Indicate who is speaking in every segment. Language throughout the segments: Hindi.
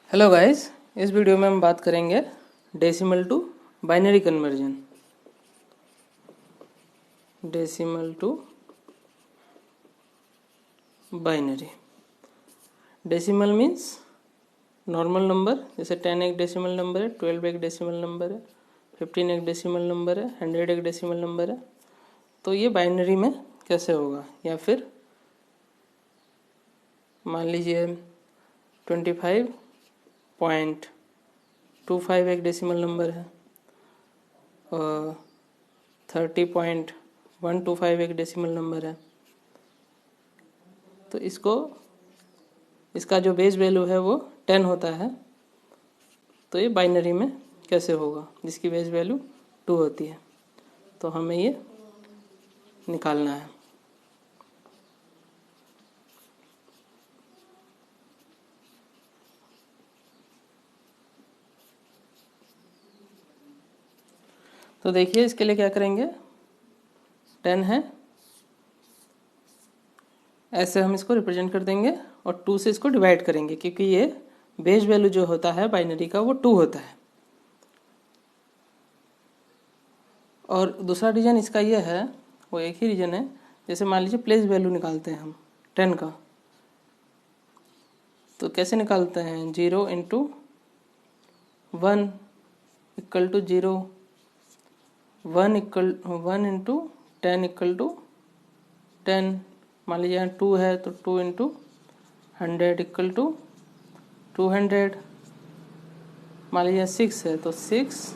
Speaker 1: हेलो गाइस, इस वीडियो में हम बात करेंगे decimal to binary conversion. Decimal to binary. Decimal means normal number, जैसे 10 एक डेसिमल नंबर है, 12 एक डेसिमल नंबर है, 15 एक डेसिमल नंबर है, 100 एक डेसिमल नंबर है। तो ये बाइनरी में कैसे होगा, या फिर मान लीजिए 25.25 एक डेसिमल नंबर है और 30.125 एक डेसिमल नंबर है। तो इसका जो बेस वैल्यू है वो 10 होता है। तो ये बाइनरी में कैसे होगा जिसकी बेस वैल्यू 2 होती है। तो हमें ये निकालना है। तो देखिए, इसके लिए क्या करेंगे, 10 है, ऐसे हम इसको रिप्रेजेंट कर देंगे और 2 से इसको डिवाइड करेंगे, क्योंकि ये बेस वैल्यू जो होता है बाइनरी का वो 2 होता है। और दूसरा रीजन इसका ये है, वो एक ही रीजन है, जैसे मान लीजिए प्लेस वैल्यू निकालते हैं हम 10 का, तो कैसे निकालते हैं, 0 into 1 equal to 0, 1 into 10 equal to 10। मान लीजिए यहाँ 2 है तो 2 इंटू 100 इक्वल टू 200। मान लीजिए 6 है तो 6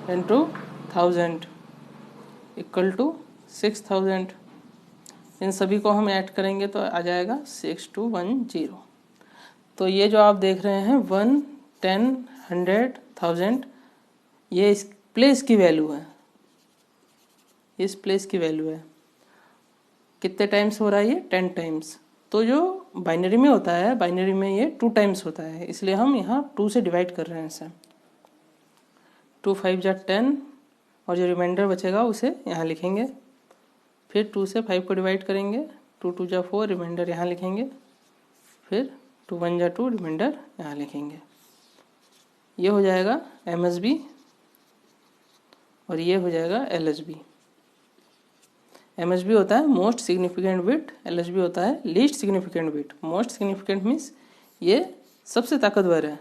Speaker 1: इंटू 1000 इक्वल टू 6000। इन सभी को हम ऐड करेंगे तो आ जाएगा 6210। तो ये जो आप देख रहे हैं 1, 10, 100, 1000, ये इस प्लेस की वैल्यू है, इस प्लेस की वैल्यू है। कितने टाइम्स हो रहा है ये, 10 टाइम्स। तो जो बाइनरी में होता है, बाइनरी में ये 2 टाइम्स होता है, इसलिए हम यहाँ 2 से डिवाइड कर रहे हैं इसे। 2 5 जा 10 और जो रिमाइंडर बचेगा उसे यहाँ लिखेंगे। फिर 2 से 5 को डिवाइड करेंगे, 2 2 जा 4, रिमाइंडर यहाँ लिखेंगे। फिर 2 1 जा 2, रिमाइंडर यहाँ लिखेंगे। ये हो जाएगा MSB और ये हो जाएगा LSB। MSB होता है मोस्ट सिग्निफिकेंट बिट, LSB होता है least significant bit. Most significant means ये सबसे ताकतवर है।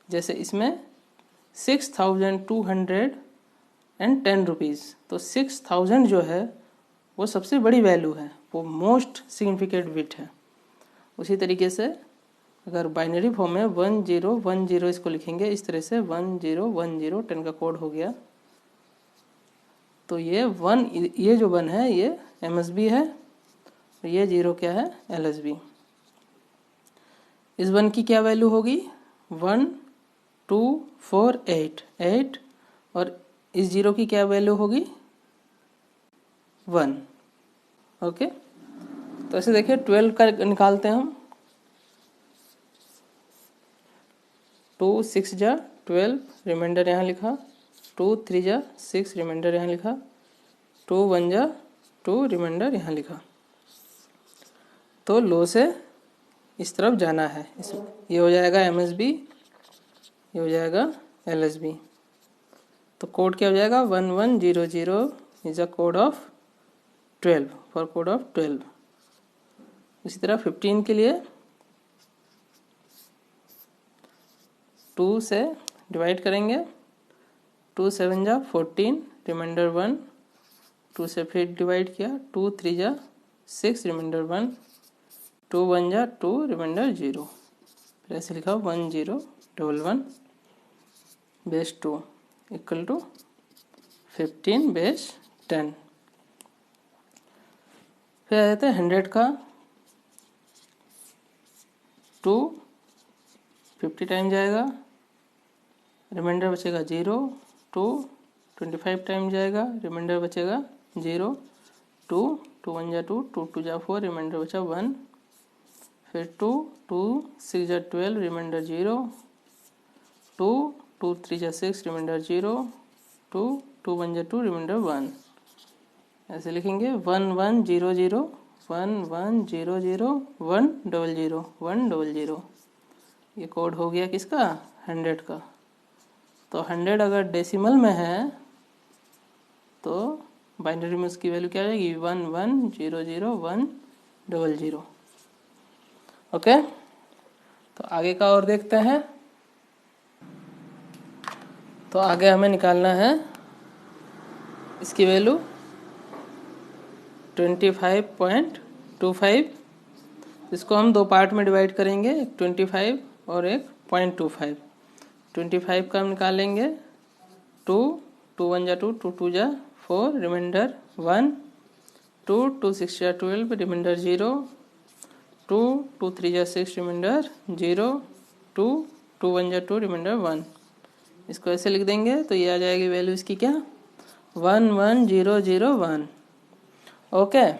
Speaker 1: जैसे इसमें 6210 रुपीज़, तो 6000 जो है वो सबसे बड़ी वैल्यू है, वो मोस्ट सिग्निफिकेंट बिट है। उसी तरीके से अगर बाइनरी फॉर्म में 1010 इसको लिखेंगे इस तरह से, 1010, 10 का कोड हो गया। तो ये 1, ये जो 1 है ये MSB है और ये 0 क्या है, LSB। इस 1 की क्या वैल्यू होगी, 1 2 4 8 और इस 0 की क्या वैल्यू होगी, 1। ओके, तो ऐसे देखिए 12 का निकालते हैं हम। 2 6 जा 12, रिमाइंडर यहाँ लिखा। 2 3 जा 6, रिमाइंडर यहाँ लिखा। 2 1 जा 2, रिमाइंडर यहाँ लिखा। तो लो से इस तरफ जाना है, ये हो जाएगा MSB, ये हो जाएगा LSB। तो कोड क्या हो जाएगा, 1100 is a code of 12, for code of 12। इसी तरह 15 के लिए 2 से डिवाइड करेंगे। 2 7 जा 14, रिमाइंडर 1। 2 से फिर डिवाइड किया, 2 3 जा 6, रिमाइंडर 1। 2 1 जा 2, रिमाइंडर 0। फिर ऐसे लिखा 1011 बेस 2 इक्वल टू 15 बेस 10। फिर आ जाता है 100 का। 2 50 टाइम जाएगा, रिमाइंडर बचेगा 0। 2 25 टाइम जाएगा, रिमाइंडर बचेगा 0। 2 2 1 जा 2, 2 2 जा 4, रिमाइंडर बचा 1। फिर 2 2 6 जा 12, रिमाइंडर 0। 2 2 3 जा 6, रिमाइंडर 0। 2 2 1 जा 2, रिमाइंडर 1। ऐसे लिखेंगे 1 1 0 0 1 1 0 0 1 0 0 1 0 0। ये कोड हो गया किसका, 100 का। तो 100 अगर डेसिमल में है तो बाइनरी में उसकी वैल्यू क्या आ जाएगी, 11000100। ओके, तो आगे का और देखते हैं। तो आगे हमें निकालना है इसकी वैल्यू 25.25। इसको हम दो पार्ट में डिवाइड करेंगे, एक 25 और एक 0.25। 25 का हम निकालेंगे 2, 2 1 जा 2, 2 2 जा 4, रिमाइंडर 1, 2 2 6 जा 12, रिमाइंडर 0, 2 2 3 जा 6, रिमाइंडर 0, 2 2 1 जा 2, रिमाइंडर 1। इसको ऐसे लिख देंगे तो ये आ जाएगी वैल्यू इसकी क्या, 11001। ओके,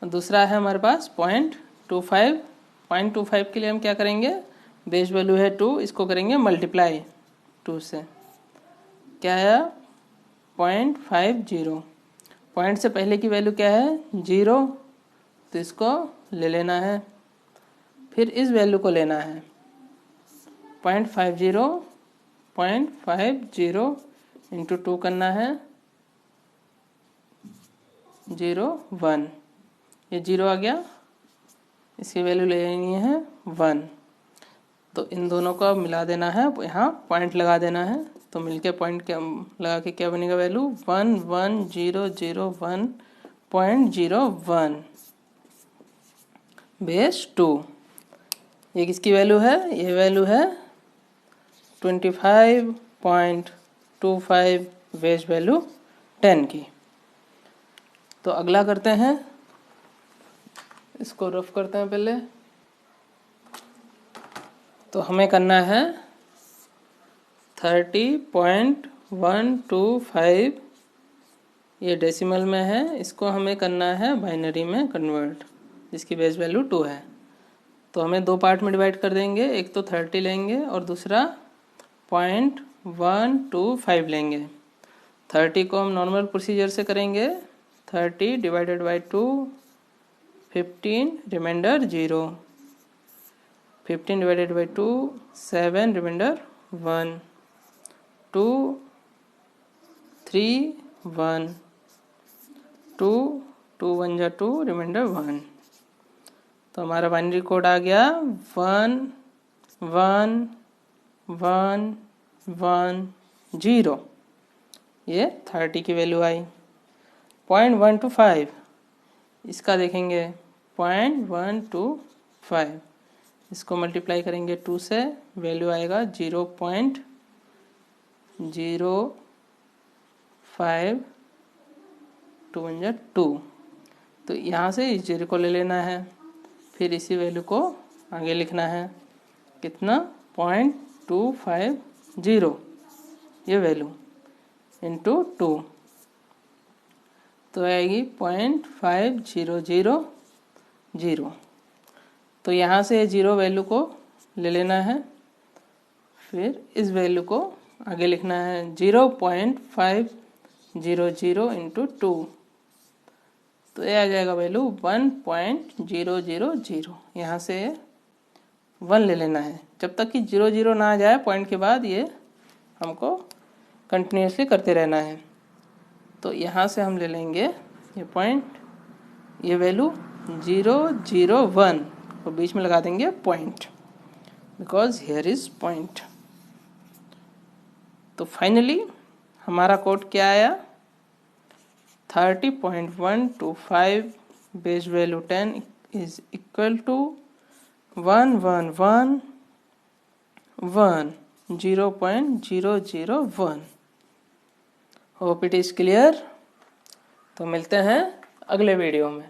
Speaker 1: दूसरा है हमारे पास 0.25। 0.25 के लिए हम क्या करेंगे, बेस वैल्यू है 2, इसको करेंगे मल्टीप्लाई 2 से, क्या है 0.50। पॉइंट से पहले की वैल्यू क्या है 0, तो इसको ले लेना है, फिर इस वैल्यू को लेना है 0.50 इंटू 2 करना है 0.1। ये 0 आ गया, इसकी वैल्यू ले लेनी है 1। तो इन दोनों को मिला देना है, यहाँ पॉइंट लगा देना है, तो मिलके पॉइंट क्या लगा के क्या बनेगा वैल्यू 11001.01 बेस 2। ये किसकी वैल्यू है, ये वैल्यू है 25.25 बेस वैल्यू 10 की। तो अगला करते हैं, इसको रफ करते हैं पहले। तो हमें करना है 30.125, ये डेसिमल में है, इसको हमें करना है बाइनरी में कन्वर्ट, जिसकी बेस वैल्यू 2 है। तो हमें दो पार्ट में डिवाइड कर देंगे, एक तो 30 लेंगे और दूसरा 0.125 लेंगे। 30 को हम नॉर्मल प्रोसीजर से करेंगे, 30 divided by 2, 15 remainder 0, 15 divided by 2, 7 remainder 1, 2 3 1, 2 2 1 जा 2, रिमाइंडर 1। तो हमारा बाइनरी कोड आ गया 1 1 1 1 0। ये 30 की वैल्यू आई। 0.125 इसका देखेंगे 0.125, इसको मल्टीप्लाई करेंगे 2 से, वैल्यू आएगा 0.05 2 1 जा 2। तो यहाँ से इस 0 को ले लेना है, फिर इसी वैल्यू को आगे लिखना है, कितना 0.250 ये वैल्यू इंटू 2, तो आएगी 0.5000। तो यहाँ से 0 वैल्यू को ले लेना है, फिर इस वैल्यू को आगे लिखना है 0.500 इंटू 2, तो ये आ जाएगा वैल्यू 1.000। यहाँ से 1 ले लेना है, जब तक कि 0 ना आ जाए पॉइंट के बाद ये हमको कंटिन्यूसली करते रहना है। तो यहाँ से हम ले लेंगे ये पॉइंट, ये वैल्यू 001 और बीच में लगा देंगे point, because here is point. तो फाइनली हमारा कोड क्या आया, 30.125 base value 10 is equal to 111 0.001। Hope it is clear. तो मिलते हैं अगले वीडियो में।